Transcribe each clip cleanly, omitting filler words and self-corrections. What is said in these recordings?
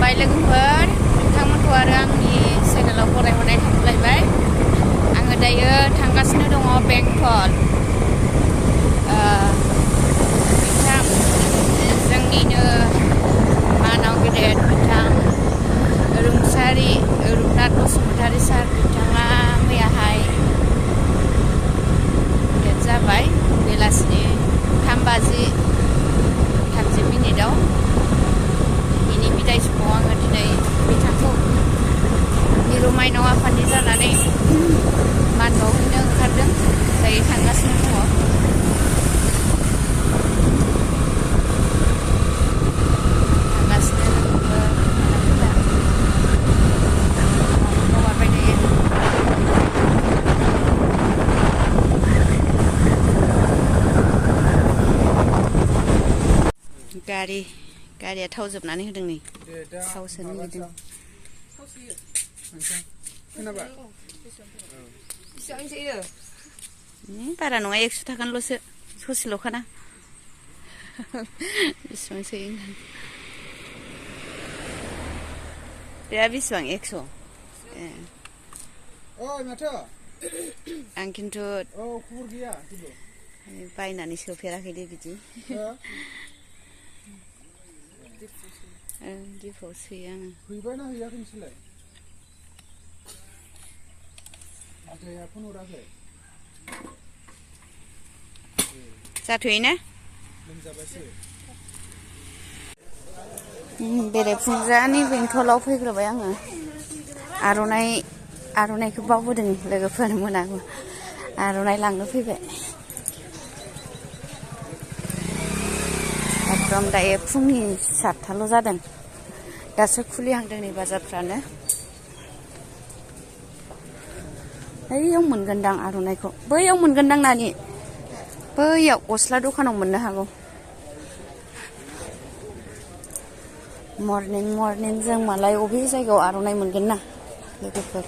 खुलुमबाय लोगोफोर नोंथांमोनखौ आरो आंनि चेनेलाव बरायहरनाय थांलायबाय आङो दायो थांगासिनो दङ बेंटल बिथां जोंनिनो मानाव गेदेर बिथां रुपनाथ बसुमतारी सार बिथाङा मैयाहाय डेथ जाबाय बेलासिनि 3:30 बिनि बिदाय समाव आङो दिनै बिथांखौ मिरु माइनाव आफादनि जानानै मान बावहैनो ओंखारदों दायो थांगासिनो दङ गारिया थाव जोबनानै होदों नै थाव सोनो नागिरदों बारा नङा 100 थाखानिल'सो ससेल'खाना बेसेबां सोयो बेहा बेसेबां 100 आं खिन्थु बायनानै सोफेराखै दे बिदि दिफाव सोयो आङो हैबायना हैयाखै नोंसोरलाय आदाया फन हराखै जाथ'योना लोमजाबायसो बेरेफुंजानि बेंटलाव फैग्रोबाय आङो आर'नाइखौ बावबोदों लोगोफोर मोनाबो आर'नाइ लांनो फैबाय एकदम दायो फुंनि 7थाल' जादों दासो खुलिहांदों नै बाजारफ्रानो बैयाव मोनगोनदां आर'नाइखौ बैयाव मोनगोनदां नानि बैयाव गस्ला दखानाव मोननो हागौ मर्निं जों मालाय अबे जायगायाव आर'नाइ मोनगोन ना लोगोफोर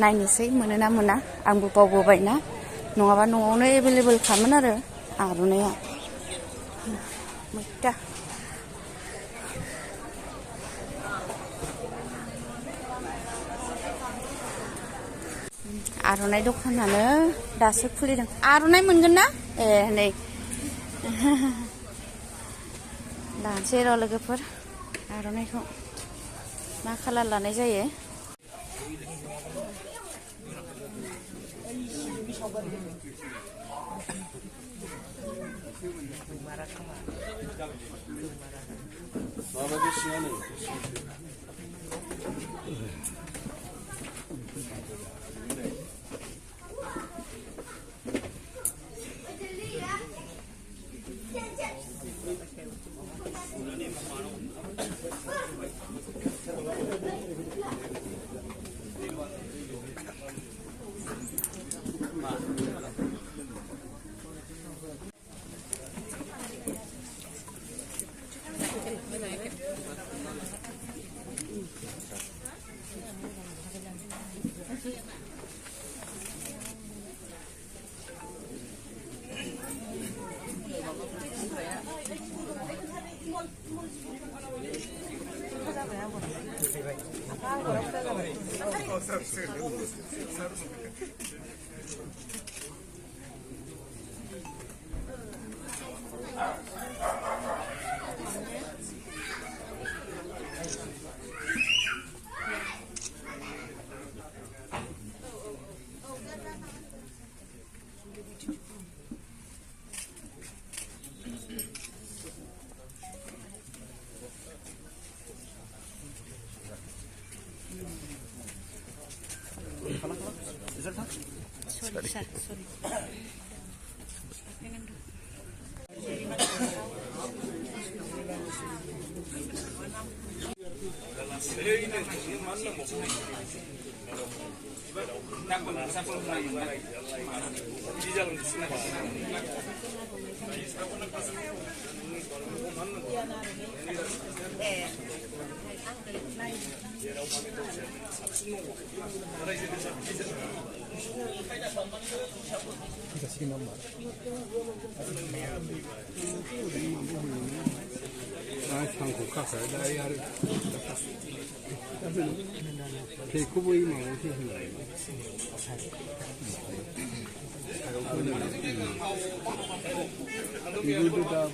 नायनोसै मोनोना मोना आंबो बावबोबायना नङाबा न'आवनो एभेलेबेल खामोन आरो आर'नाइया मैथा आर'नाइ दखानानो दासो खुलिदों आर'नाइ मोनगोन ना नै लानोसै र' लोगोफोर आर'नाइखौ मा कालार लानाय जायो sorry 상고 가서 나야를 대구보이 마음이 생각나요. 이거도 다